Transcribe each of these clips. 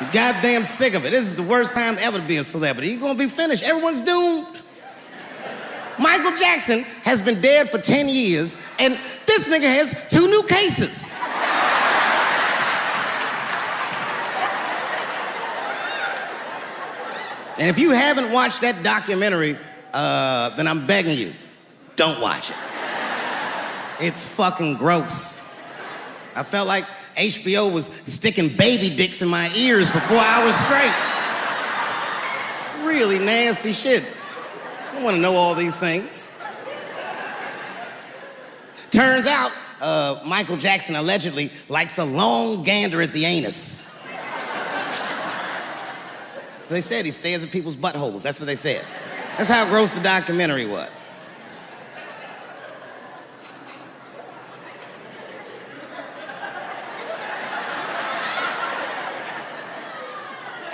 I'm goddamn sick of it. This is the worst time ever to be a celebrity. You're gonna be finished. Everyone's doomed. Michael Jackson has been dead for 10 years, and this nigga has 2 new cases. And if you haven't watched that documentary, then I'm begging you, don't watch it. It's fucking gross. I felt like HBO was sticking baby dicks in my ears for 4 hours straight. Really nasty shit. I don't want to know all these things. Turns out, Michael Jackson allegedly likes a long gander at the anus. So they said he stares at people's buttholes. That's what they said. That's how gross the documentary was.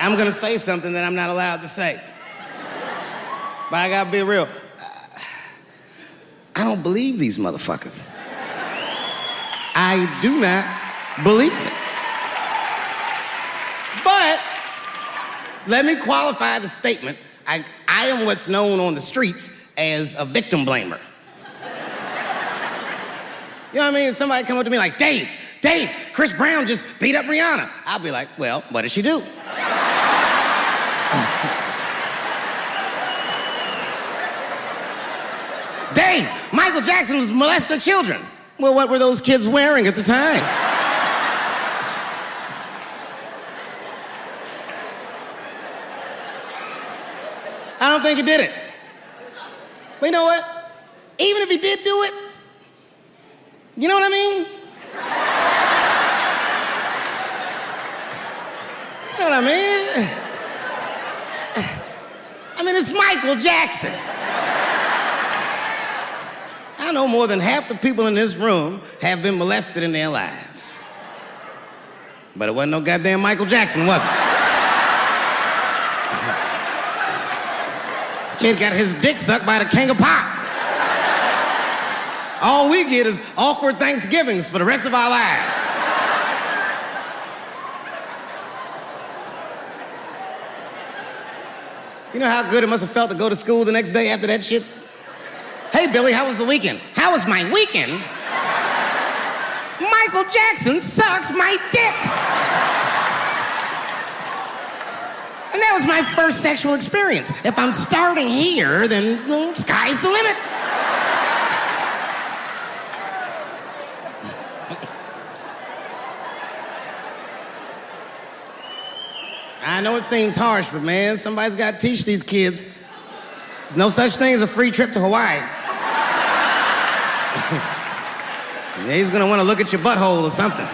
I'm gonna say something that I'm not allowed to say. But I gotta be real. I don't believe these motherfuckers. I do not believe it. But let me qualify the statement. I am what's known on the streets as a victim blamer. You know what I mean? If somebody come up to me like, Dave, Chris Brown just beat up Rihanna. I'll be like, well, what did she do? Dave, Michael Jackson was molesting children. Well, what were those kids wearing at the time? I don't think he did it. But you know what? Even if he did do it, you know what I mean? You know what I mean? I mean, it's Michael Jackson. I know more than half the people in this room have been molested in their lives. But it wasn't no goddamn Michael Jackson, was it? This kid got his dick sucked by the king of pop. All we get is awkward Thanksgivings for the rest of our lives. You know how good it must have felt to go to school the next day after that shit? Hey, Billy, how was the weekend? How was my weekend? Michael Jackson sucked my dick. And that was my first sexual experience. If I'm starting here, then well, sky's the limit. I know it seems harsh, but man, somebody's got to teach these kids. There's no such thing as a free trip to Hawaii. He's gonna want to look at your butthole or something.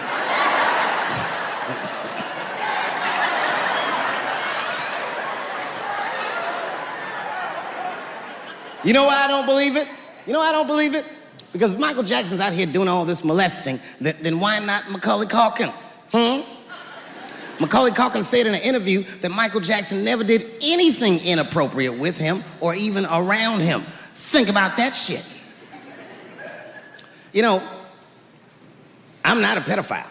You know why I don't believe it? You know why I don't believe it? Because if Michael Jackson's out here doing all this molesting, then why not Macaulay Culkin? Macaulay Culkin said in an interview that Michael Jackson never did anything inappropriate with him or even around him. Think about that shit. You know, I'm not a pedophile.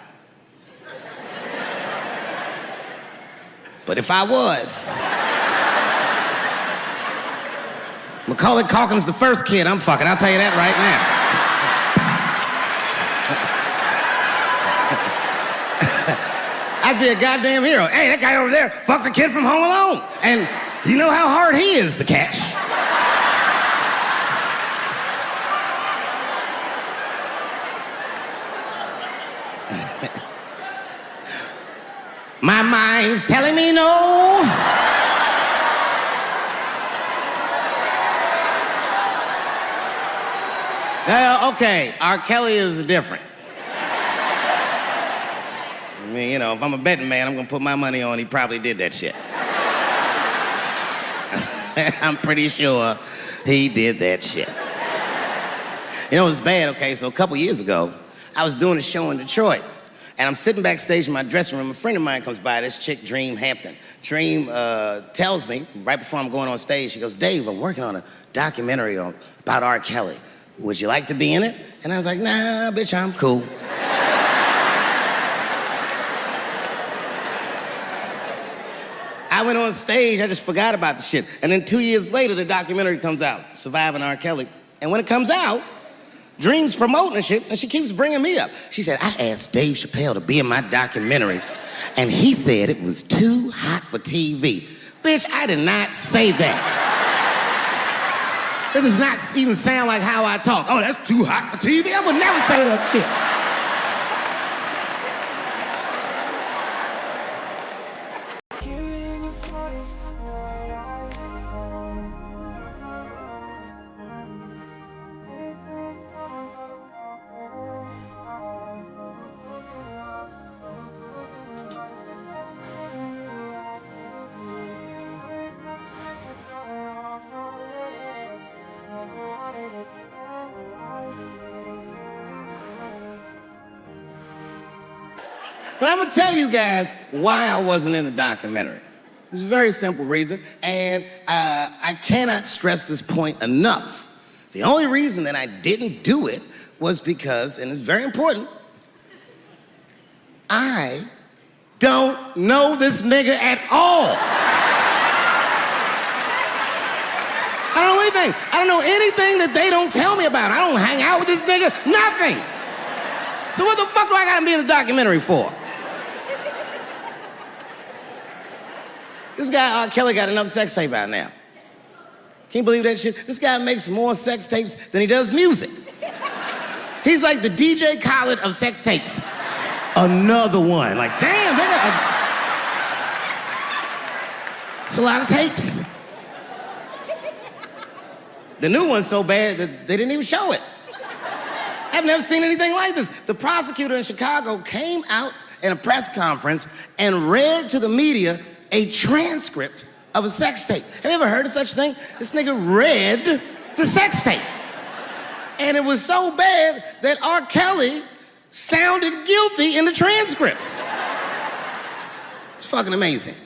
But if I was, Macaulay Culkin's the first kid I'm fucking, I'll tell you that right now. I'd be a goddamn hero. Hey, that guy over there fucked the kid from Home Alone. And you know how hard he is to catch. My mind's telling me no. Okay, R. Kelly is different. I mean, you know, if I'm a betting man, I'm gonna put my money on he probably did that shit. I'm pretty sure he did that shit. You know, it was bad, okay? So a couple years ago, I was doing a show in Detroit, and I'm sitting backstage in my dressing room. A friend of mine comes by, this chick, Dream Hampton. Dream tells me, right before I'm going on stage, she goes, Dave, I'm working on a documentary about R. Kelly. Would you like to be in it? And I was like, nah, bitch, I'm cool. went on stage, I just forgot about the shit. And then 2 years later, the documentary comes out, Surviving R. Kelly. And when it comes out, Dream's promoting the shit, and she keeps bringing me up. She said, I asked Dave Chappelle to be in my documentary, and he said it was too hot for TV. Bitch, I did not say that. It does not even sound like how I talk. Oh, that's too hot for TV? I would never say that shit. But I'm gonna tell you guys why I wasn't in the documentary. There's a very simple reason, and I cannot stress this point enough. The only reason that I didn't do it was because, and it's very important, I don't know this nigga at all. I don't know anything. I don't know anything that they don't tell me about. I don't hang out with this nigga, nothing. So what the fuck do I gotta be in the documentary for? This guy, R. Kelly, got another sex tape out now. Can you believe that shit? This guy makes more sex tapes than he does music. He's like the DJ Khaled of sex tapes. Another one. Like, damn, nigga. It's a lot of tapes. The new one's so bad that they didn't even show it. I've never seen anything like this. The prosecutor in Chicago came out in a press conference and read to the media a transcript of a sex tape. Have you ever heard of such a thing? This nigga read the sex tape. And it was so bad that R. Kelly sounded guilty in the transcripts. It's fucking amazing.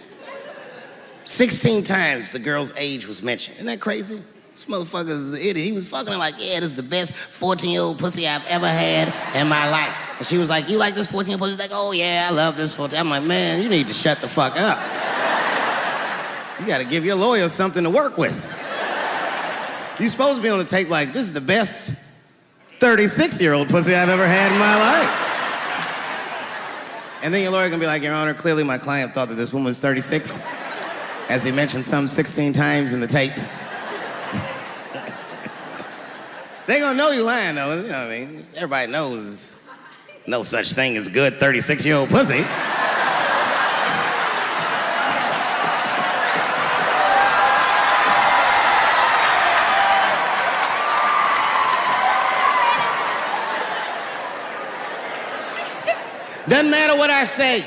16 times the girl's age was mentioned. Isn't that crazy? This motherfucker is an idiot. He was fucking her like, yeah, this is the best 14-year-old pussy I've ever had in my life. And she was like, you like this 14-year-old pussy? He's like, oh yeah, I love this 14. I'm like, man, you need to shut the fuck up. You gotta give your lawyer something to work with. You're supposed to be on the tape like, this is the best 36-year-old pussy I've ever had in my life. And then your lawyer gonna be like, Your Honor, clearly my client thought that this woman was 36, as he mentioned some 16 times in the tape. They gonna know you lying though, you know what I mean? Everybody knows no such thing as good 36-year-old pussy. Doesn't matter what I say.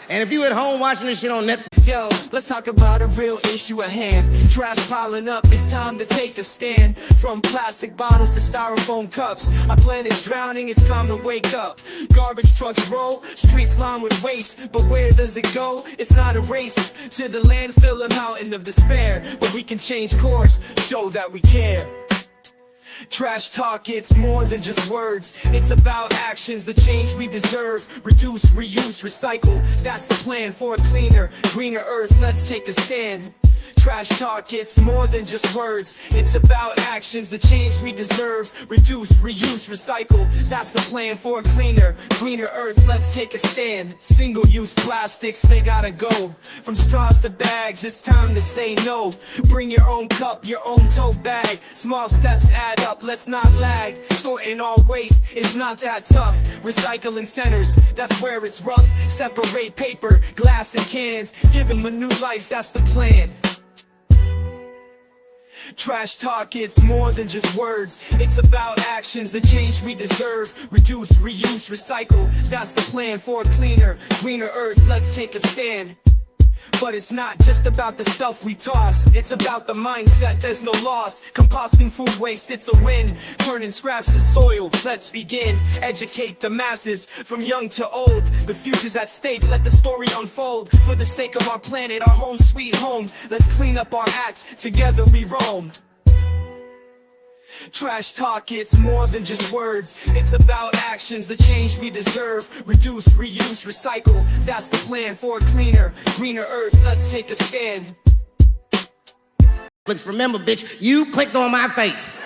And if you at home watching this shit on Netflix. Yo, let's talk about a real issue at hand. Trash piling up, it's time to take a stand. From plastic bottles to styrofoam cups, our planet's drowning, it's time to wake up. Garbage trucks roll, streets lined with waste, but where does it go? It's not a race to the landfill, a mountain of despair. But we can change course, show that we care. Trash talk, it's more than just words. It's about actions, the change we deserve. Reduce, reuse, recycle. That's the plan for a cleaner, greener earth. Let's take a stand. Trash talk, it's more than just words. It's about actions, the change we deserve. Reduce, reuse, recycle. That's the plan for a cleaner, greener earth. Let's take a stand. Single-use plastics, they gotta go. From straws to bags, it's time to say no. Bring your own cup, your own tote bag. Small steps add up, let's not lag. Sorting all waste is not that tough. Recycling centers, that's where it's rough. Separate paper, glass, and cans. Give them a new life, that's the plan. Trash talk, it's more than just words. It's about actions, the change we deserve. Reduce, reuse, recycle. That's the plan for a cleaner, greener earth. Let's take a stand. But it's not just about the stuff we toss. It's about the mindset, there's no loss. Composting food waste, it's a win. Turning scraps to soil, let's begin. Educate the masses, from young to old. The future's at stake, let the story unfold. For the sake of our planet, our home sweet home. Let's clean up our acts, together we roam. Trash talk, it's more than just words. It's about actions, the change we deserve. Reduce, reuse, recycle. That's the plan for a cleaner, greener earth. Let's take a stand. Remember, bitch, you clicked on my face.